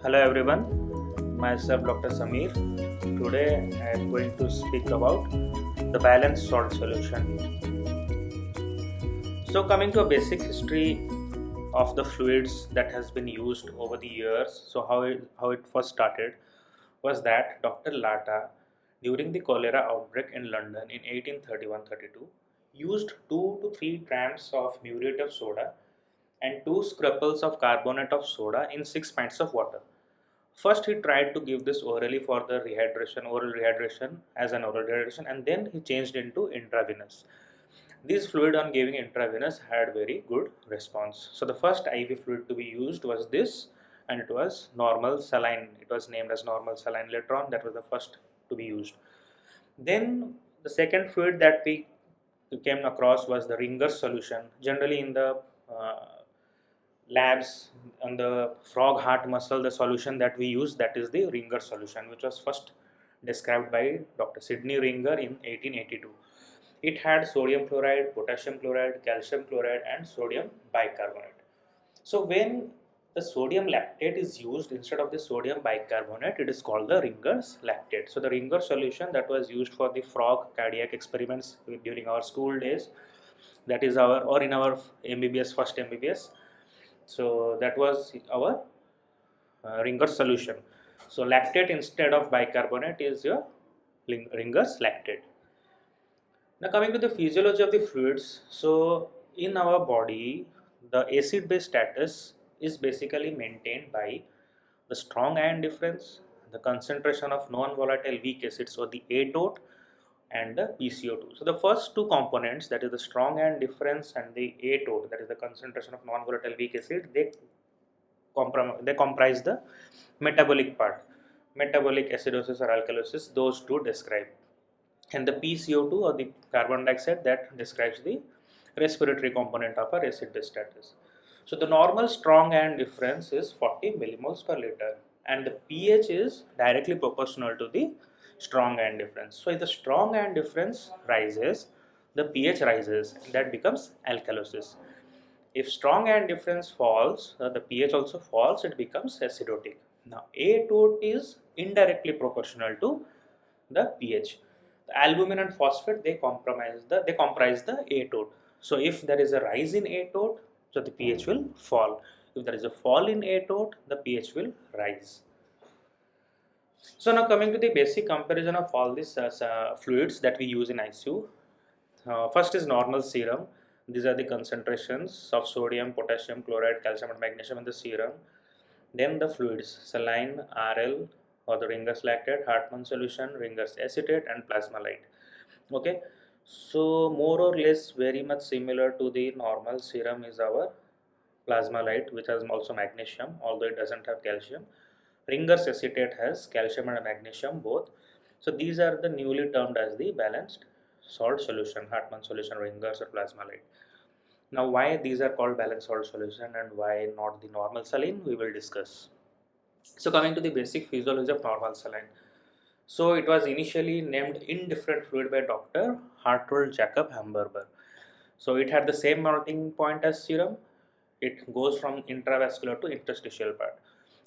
Hello everyone, myself Dr. Samir. Today I am going to speak about the balanced salt solution. So, coming to a basic history of the fluids that has been used over the years. So, how it first started was that Dr. Lata, during the cholera outbreak in London in 1831-32, used 2 to 3 grams of muriate of soda and 2 scruples of carbonate of soda in 6 pints of water. First, he tried to give this orally for the rehydration, oral rehydration as an oral rehydration, and then he changed into intravenous. This fluid on giving intravenous had very good response. So the first IV fluid to be used was this, and it was normal saline. It was named as normal saline later on. That was the first to be used. Then the second fluid that we came across was the Ringer solution. Generally in the labs on the frog heart muscle, the solution that we use, that is the Ringer solution, which was first described by Dr. Sidney Ringer in 1882. It had sodium chloride, potassium chloride, calcium chloride, and sodium bicarbonate. So when the sodium lactate is used instead of the sodium bicarbonate, it is called the Ringer's lactate. So the Ringer solution that was used for the frog cardiac experiments during our school days, that is our, or in our MBBS, first MBBS. So that was our Ringer solution. So lactate instead of bicarbonate is your Ringer's lactate. Now coming to the physiology of the fluids, so in our body, the acid-base status is basically maintained by the strong ion difference, the concentration of non-volatile weak acids or the ATOT, and the PCO2. So the first two components, that is the strong ion difference and the ATOT, that is the concentration of non-volatile weak acid, they comprise the metabolic part. Metabolic acidosis or alkalosis, those two describe, and the PCO2 or the carbon dioxide, that describes the respiratory component of our acid-base status. So the normal strong ion difference is 40 millimoles per liter, and the pH is directly proportional to the strong ion difference. So if the strong ion difference rises, the pH rises, and that becomes alkalosis. If strong ion difference falls, the pH also falls, it becomes acidotic. Now A2 is indirectly proportional to the pH. The albumin and phosphate, they comprise the ATOT. So if there is a rise in ATOT, so the pH will fall. If there is a fall in ATOT, the pH will rise. So now coming to the basic comparison of all these fluids that we use in ICU. First is normal serum. These are the concentrations of sodium, potassium, chloride, calcium and magnesium in the serum. Then the fluids, saline, RL or the Ringer's lactate, Hartmann solution, Ringer's acetate and plasma light. Okay, so more or less very much similar to the normal serum is our plasma light, which has also magnesium, although it doesn't have calcium. Ringer's acetate has calcium and magnesium both. So these are the newly termed as the balanced salt solution, Hartmann solution, Ringer's or plasma light. Now why these are called balanced salt solution and why not the normal saline, we will discuss. So coming to the basic physiology of normal saline. So it was initially named indifferent fluid by Dr. Hartwig Jacob Hamburger. So it had the same melting point as serum. It goes from intravascular to interstitial part.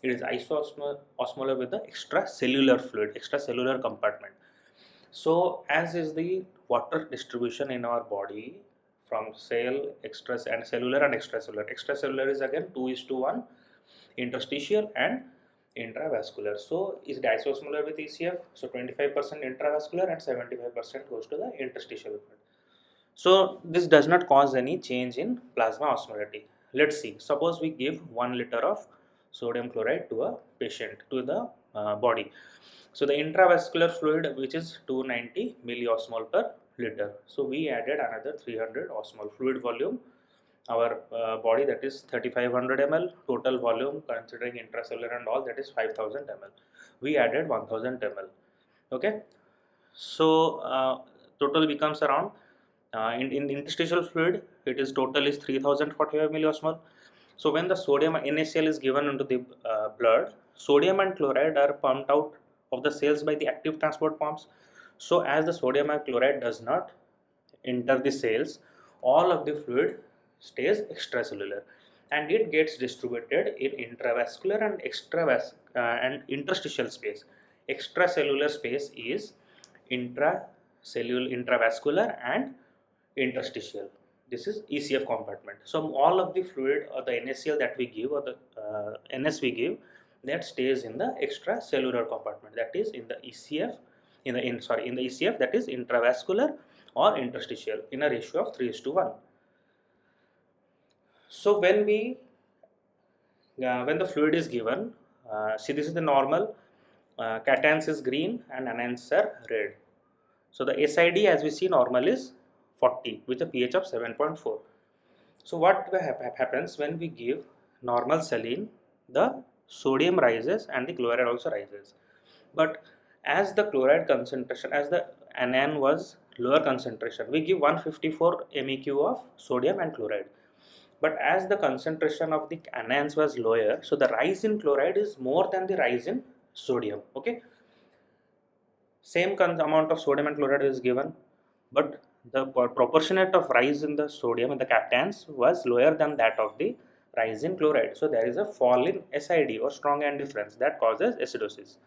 It is isoosmolar with the extracellular fluid, extracellular compartment. So as is the water distribution in our body from cell, and cellular and extracellular. Extracellular is again 2:1, interstitial and intravascular. So is it isoosmolar with ECF? So 25% intravascular and 75% goes to the interstitial part. So this does not cause any change in plasma osmolarity. Let's see. Suppose we give 1 liter of sodium chloride to a patient, to the body. So the intravascular fluid, which is 290 milliosmol per liter. So we added another 300 osmol fluid volume. Our body, that is 3500 ml, total volume considering intracellular and all, that is 5000 ml. We added 1000 ml. Okay, so total becomes around in interstitial fluid, it is total is 3045 milliosmol. So when the sodium NaCl is given into the blood, sodium and chloride are pumped out of the cells by the active transport pumps. So as the sodium and chloride does not enter the cells, all of the fluid stays extracellular. and it gets distributed in intravascular and and interstitial space. Extracellular space is intravascular and interstitial. This is ECF compartment. So all of the fluid or the NaCl that we give, or the NS we give, that stays in the extracellular compartment. That is in the ECF, in the ECF, that is intravascular or interstitial, in a ratio of 3:1. So when the fluid is given, see, this is the normal. Cations is green and anions are red. So the SID, as we see, normal is 40 with a pH of 7.4. So what happens when we give normal saline, the sodium rises and the chloride also rises. But as the chloride concentration, as the anion was lower concentration, we give 154 MEq of sodium and chloride. But as the concentration of the anions was lower, so the rise in chloride is more than the rise in sodium. Okay, same amount of sodium and chloride is given, but the proportionate of rise in the sodium and the cations was lower than that of the rise in chloride. So there is a fall in SID, or strong ion difference, that causes acidosis.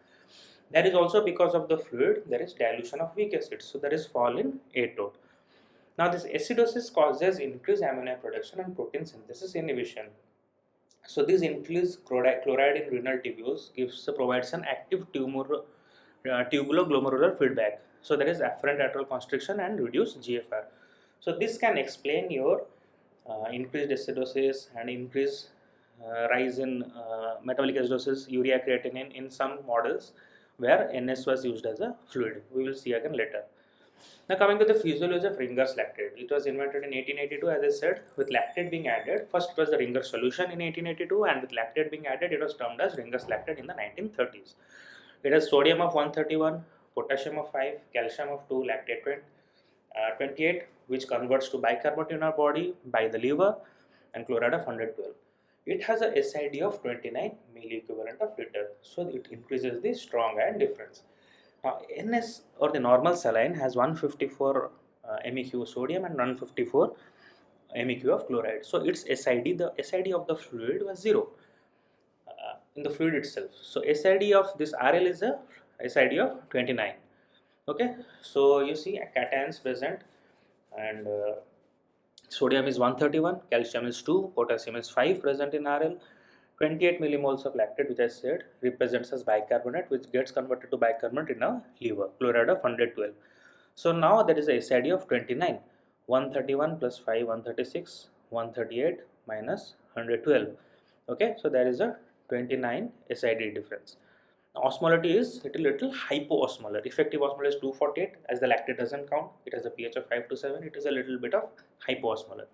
That is also because of the fluid, there is dilution of weak acids, so there is fall in ATOT. Now this acidosis causes increased ammonia production and protein synthesis inhibition. So this increased chloride in renal tubules provides an active tubuloglomerular feedback. So there is afferent atrial constriction and reduced GFR. So this can explain your increased acidosis and increased rise in metabolic acidosis, urea creatinine in some models where NS was used as a fluid. We will see again later. Now coming to the physiology of Ringer's lactate. It was invented in 1882, as I said, with lactate being added. First it was the Ringer solution in 1882, and with lactate being added, it was termed as Ringer's lactate in the 1930s. It has sodium of 131, potassium of 5, calcium of 2, lactate 28, which converts to bicarbonate in our body by the liver, and chloride of 112. It has a SID of 29 milliequivalent of liter, so it increases the strong ion difference. Now, NS, or the normal saline, has 154 MEq sodium and 154 MEq of chloride. So its SID, the SID of the fluid was 0 in the fluid itself. So SID of this RL is a SID of 29. Okay, so you see cations present, and sodium is 131, calcium is 2, potassium is 5 present in RL. 28 millimoles of lactate, which I said, represents as bicarbonate, which gets converted to bicarbonate in a liver, chloride of 112. So now there is a SID of 29, 131 plus 5, 136, 138 minus 112. Okay, so there is a 29 SID difference. Now, osmolarity is little hypoosmolar. Effective osmolar is 248, as the lactate doesn't count. It has a pH of 5 to 7. It is a little bit of hypoosmolar.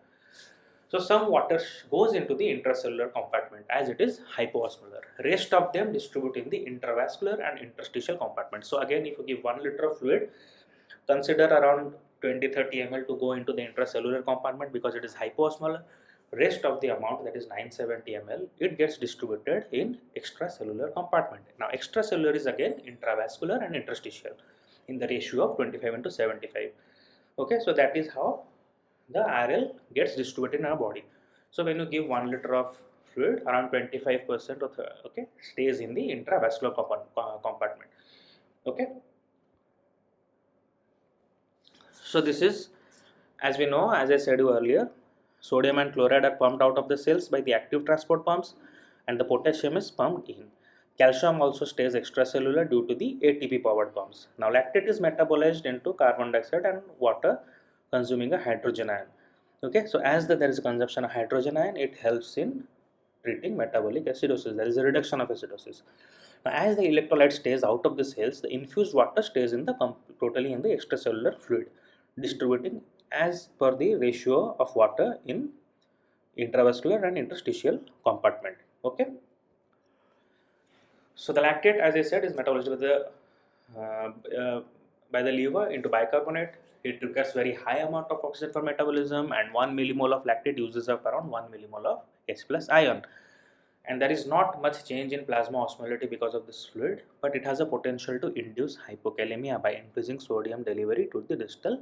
So some water goes into the intracellular compartment as it is hypoosmolar. Rest of them distribute in the intravascular and interstitial compartment. So again, if you give 1 liter of fluid, consider around 20-30 ml to go into the intracellular compartment because it is hypoosmolar. Rest of the amount, that is 970 ml, it gets distributed in extracellular compartment. Now extracellular is again intravascular and interstitial in the ratio of 25:75. Okay, so that is how the RL gets distributed in our body. So when you give 1 liter of fluid, around 25% of stays in the intravascular compartment. Okay. So this is, as we know, as I said earlier, sodium and chloride are pumped out of the cells by the active transport pumps, and the potassium is pumped in. Calcium also stays extracellular due to the ATP powered pumps. Now lactate is metabolized into carbon dioxide and water, consuming a hydrogen ion. Okay, so as there is a consumption of hydrogen ion, it helps in treating metabolic acidosis. There is a reduction of acidosis. Now, as the electrolyte stays out of the cells, the infused water stays in the totally in the extracellular fluid, distributing as per the ratio of water in intravascular and interstitial compartment. Okay. So the lactate, as I said, is metabolized by the liver into bicarbonate. It requires very high amount of oxygen for metabolism, and 1 millimole of lactate uses up around 1 millimole of H plus ion. And there is not much change in plasma osmolarity because of this fluid, but it has a potential to induce hypokalemia by increasing sodium delivery to the distal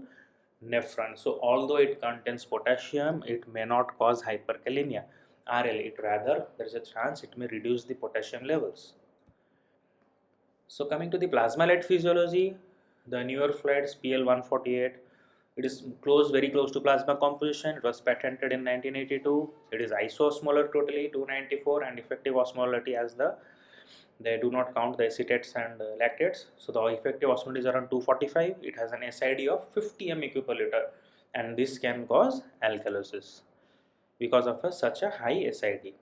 nephron. So although it contains potassium, it may not cause hyperkalemia. RL, it rather there is a chance it may reduce the potassium levels. So coming to the plasma-led physiology, the newer fluids PL148, it is very close to plasma composition. It was patented in 1982. It is isosmolar totally 294 and effective osmolarity as they do not count the acetates and lactates. So the effective osmolarity is around 245. It has an SID of 50 MEq per liter, and this can cause alkalosis because of such a high SID.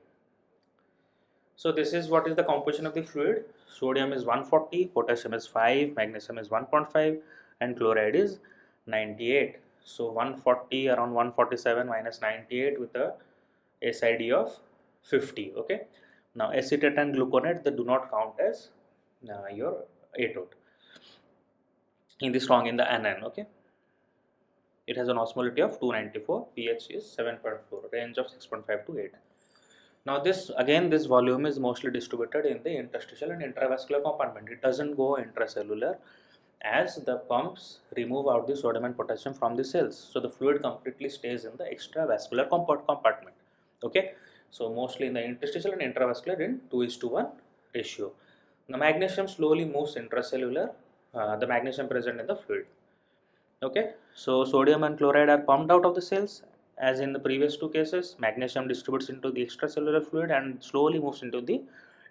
So this is what is the composition of the fluid. Sodium is 140, potassium is 5, magnesium is 1.5, and chloride is 98. So 140 around 147 minus 98 with a SID of 50. Okay. Now acetate and gluconate, they do not count as your ATOT in the strong in the anion. Okay. It has an osmolarity of 294, pH is 7.4, range of 6.5 to 8. Now this volume is mostly distributed in the interstitial and intravascular compartment. It doesn't go intracellular as the pumps remove out the sodium and potassium from the cells. So the fluid completely stays in the extravascular compartment. Okay. So mostly in the interstitial and intravascular in 2:1 ratio. The magnesium slowly moves intracellular, the magnesium present in the fluid. Okay. So sodium and chloride are pumped out of the cells. As in the previous two cases, magnesium distributes into the extracellular fluid and slowly moves into the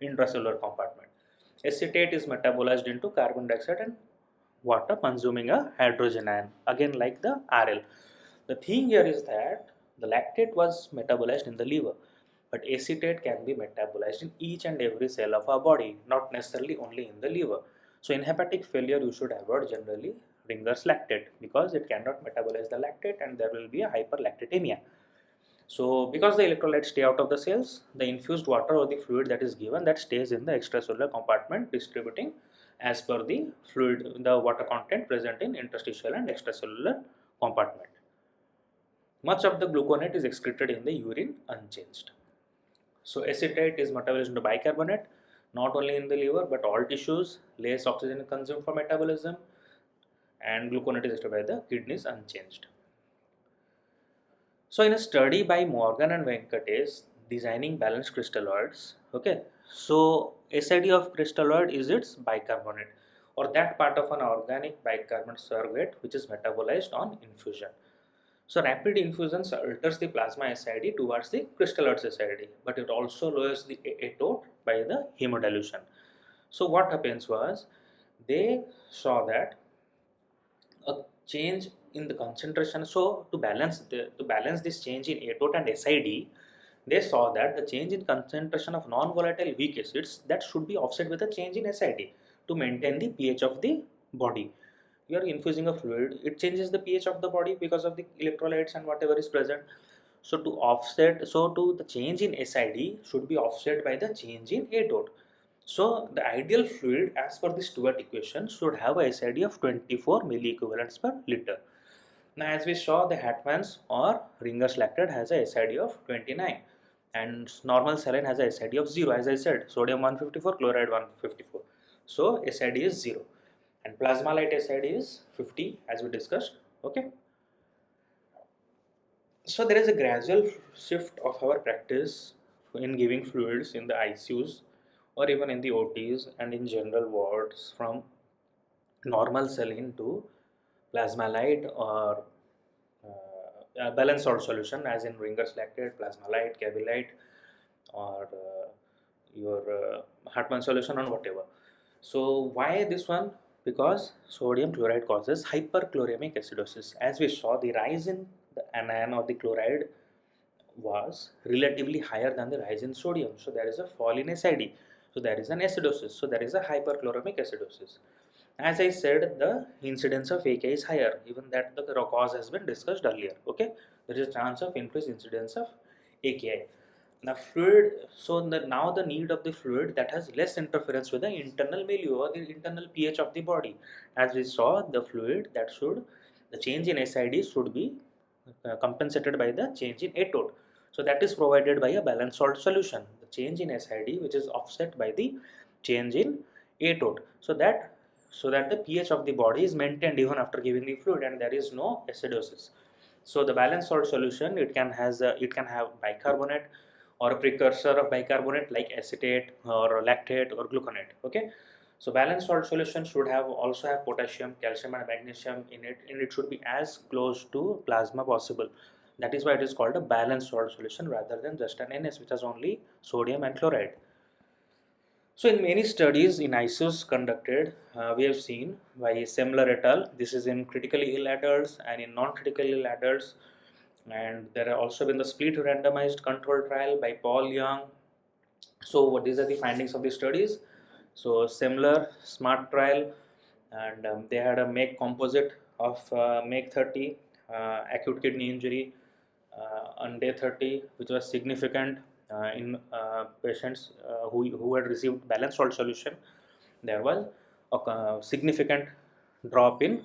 intracellular compartment. Acetate is metabolized into carbon dioxide and water, consuming a hydrogen ion, again like the RL. The thing here is that the lactate was metabolized in the liver, but acetate can be metabolized in each and every cell of our body, not necessarily only in the liver. So in hepatic failure, you should avoid generally Ringer's lactate because it cannot metabolize the lactate and there will be a hyperlactatemia. So because the electrolytes stay out of the cells, the infused water or the fluid that is given, that stays in the extracellular compartment, distributing as per the fluid, the water content present in interstitial and extracellular compartment. Much of the gluconate is excreted in the urine unchanged. So acetate is metabolized into bicarbonate, not only in the liver but all tissues. Less oxygen is consumed for metabolism, and gluconate is excreted by the kidneys unchanged. So in a study by Morgan and Venkatesh designing balanced crystalloids, okay, so SID of crystalloid is its bicarbonate, or that part of an organic bicarbonate surrogate which is metabolized on infusion. So rapid infusion alters the plasma SID towards the crystalloid SID, but it also lowers the ATOT by the hemodilution. So what happens was, they saw that a change in the concentration. So to balance this change in ATOT and SID, they saw that the change in concentration of non-volatile weak acids, that should be offset with a change in SID to maintain the pH of the body. You are infusing a fluid, it changes the pH of the body because of the electrolytes and whatever is present. So the change in SID should be offset by the change in ATOT. So the ideal fluid as per the Stewart equation should have a SID of 24 milliequivalents per liter. Now as we saw, the Hartmann's or Ringer's lactate has a SID of 29 and normal saline has a SID of 0. As I said, sodium 154, chloride 154. So SID is 0 and plasma light SID is 50 as we discussed. Okay. So there is a gradual shift of our practice in giving fluids in the ICUs or even in the OTs and in general wards from normal saline to plasma light or balanced salt solution as in Ringer's lactate, plasma light, Cabilite, or your Hartmann solution or whatever. So why this one? Because sodium chloride causes hyperchloremic acidosis. As we saw, the rise in the anion or the chloride was relatively higher than the rise in sodium. So there is a fall in SID. So there is an acidosis. So there is a hyperchloremic acidosis. As I said, the incidence of AKI is higher. Even that the cause has been discussed earlier. Okay, there is a chance of increased incidence of AKI. Now fluid. So now the need of the fluid that has less interference with the internal milieu or the internal pH of the body. As we saw, the fluid the change in SID should be compensated by the change in ATOT. So that is provided by a balanced salt solution. The change in SID which is offset by the change in ATOT. So that the pH of the body is maintained even after giving the fluid and there is no acidosis. So the balanced salt solution, it can have bicarbonate or a precursor of bicarbonate like acetate or lactate or gluconate. Okay, so balanced salt solution should have also have potassium, calcium and magnesium in it, and it should be as close to plasma possible. That is why it is called a balanced salt solution rather than just an NS which has only sodium and chloride. So in many studies in ISOs conducted, we have seen by Semler et al. This is in critically ill adults and in non-critically ill adults, and there have also been the split randomized control trial by Paul Young. So what these are the findings of the studies. So Semler SMART trial, and they had a make composite of make 30 acute kidney injury on day 30, which was significant in patients who had received balanced salt solution. There was a significant drop in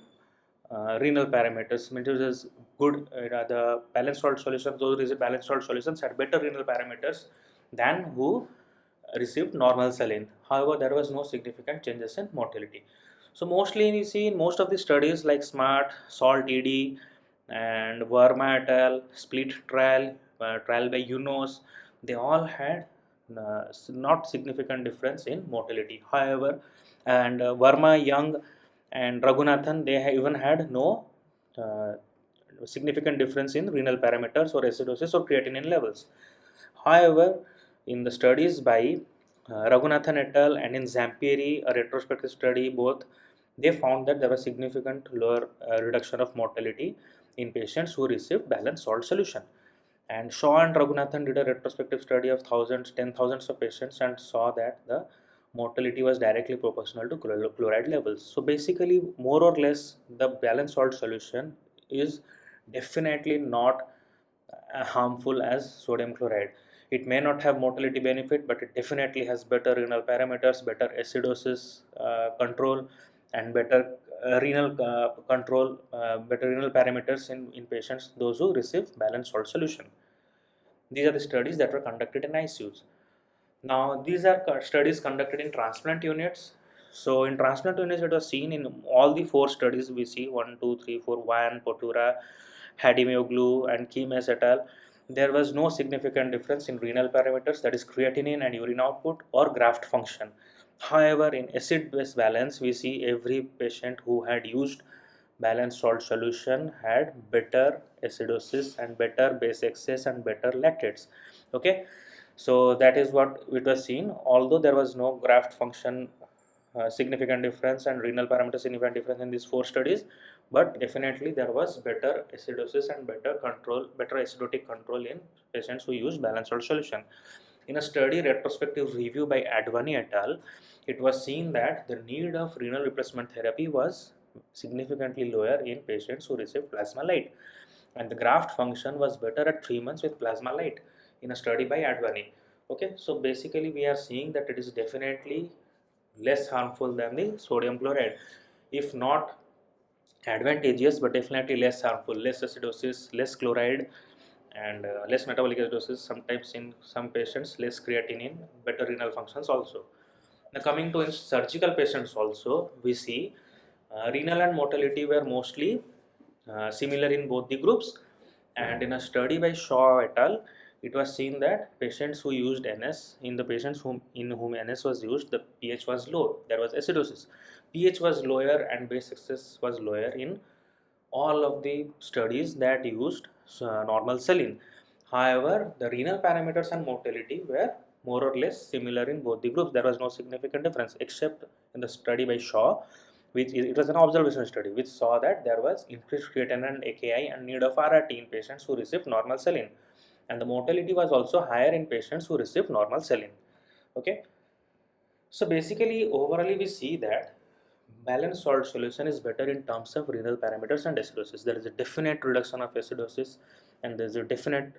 renal parameters. Means it was good. The balanced salt solutions, those who received balanced salt solutions had better renal parameters than who received normal saline. However, there was no significant changes in mortality. So mostly you see in most of the studies like SMART, SALT ED, and Verma et al., split trial, trial by UNOS, they all had not significant difference in mortality. However, and Verma, Young, and Raghunathan, they even had no uh, significant difference in renal parameters or acidosis or creatinine levels. However, in the studies by Raghunathan et al. And in Zampieri, a retrospective study, both they found that there was significant lower reduction of mortality in patients who received balanced salt solution. And Shaw and Raghunathan did a retrospective study of thousands, 10,000s of patients and saw that the mortality was directly proportional to chloride levels. So basically, more or less, the balanced salt solution is definitely not harmful as sodium chloride. It may not have mortality benefit, but it definitely has better renal parameters, better acidosis control, and better renal control, better renal parameters in patients, those who receive balanced salt solution. These are the studies that were conducted in ICUs. Now, these are studies conducted in transplant units. So, in transplant units, it was seen in all the four studies we see 1, 2, 3, 4, 1, Potura, Hadimioglu, and Kimes et al. There was no significant difference in renal parameters, that is, creatinine and urine output, or graft function. However, in acid base balance, we see every patient who had used balanced salt solution had better acidosis and better base excess and better lactates. Okay, so that is what it was seen. Although there was no graft function significant difference and renal parameter significant difference in these four studies, but definitely there was better acidosis and better control, better acidotic control in patients who used balanced salt solution. In a study retrospective review by Advani et al., it was seen that the need of renal replacement therapy was significantly lower in patients who received plasma light, and the graft function was better at 3 months with plasma light in a study by Advani. Okay, so basically we are seeing that it is definitely less harmful than the sodium chloride, if not advantageous, but definitely less harmful, less acidosis, less chloride, and less metabolic acidosis, sometimes in some patients less creatinine, better renal functions also. Now coming to in surgical patients also, we see renal and mortality were mostly similar in both the groups, and in a study by Shaw et al., it was seen that patients who used NS, in the patients in whom NS was used, the pH was low, there was acidosis. pH was lower and base excess was lower in all of the studies that used normal saline. However, the renal parameters and mortality were more or less similar in both the groups. There was no significant difference except in the study by Shaw, which it was an observational study which saw that there was increased creatinine and AKI and need of RRT in patients who received normal saline, and the mortality was also higher in patients who received normal saline. Okay, so basically overall we see that balanced salt solution is better in terms of renal parameters and acidosis. There is a definite reduction of acidosis, and there is a definite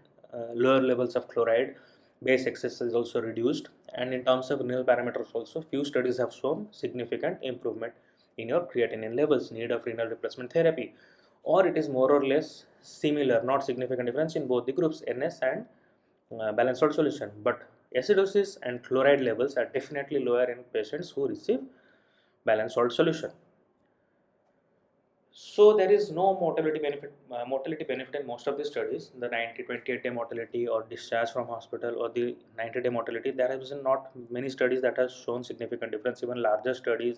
lower levels of chloride. Base excess is also reduced, and in terms of renal parameters also, few studies have shown significant improvement in your creatinine levels, need of renal replacement therapy, or it is more or less similar, not significant difference in both the groups NS and balanced salt solution, but acidosis and chloride levels are definitely lower in patients who receive balanced salt solution. So there is no mortality benefit in most of the studies. The 28-day mortality or discharge from hospital or the 90-day mortality, there has been not many studies that have shown significant difference. Even larger studies,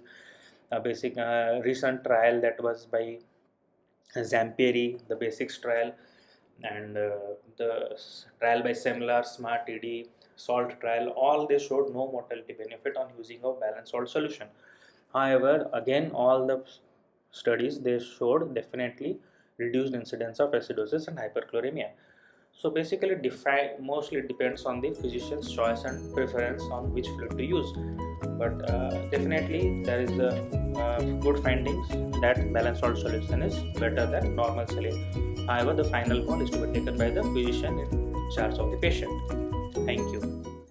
basic recent trial that was by Zamperi, the basics trial, and trial by Semler, Smart ED, Salt trial, all they showed no mortality benefit on using a balanced salt solution. However, again, all the studies they showed definitely reduced incidence of acidosis and hyperchloremia. So basically, mostly depends on the physician's choice and preference on which fluid to use. But definitely, there is a good findings that balanced salt solution is better than normal saline. However, the final call is to be taken by the physician in charge of the patient. Thank you.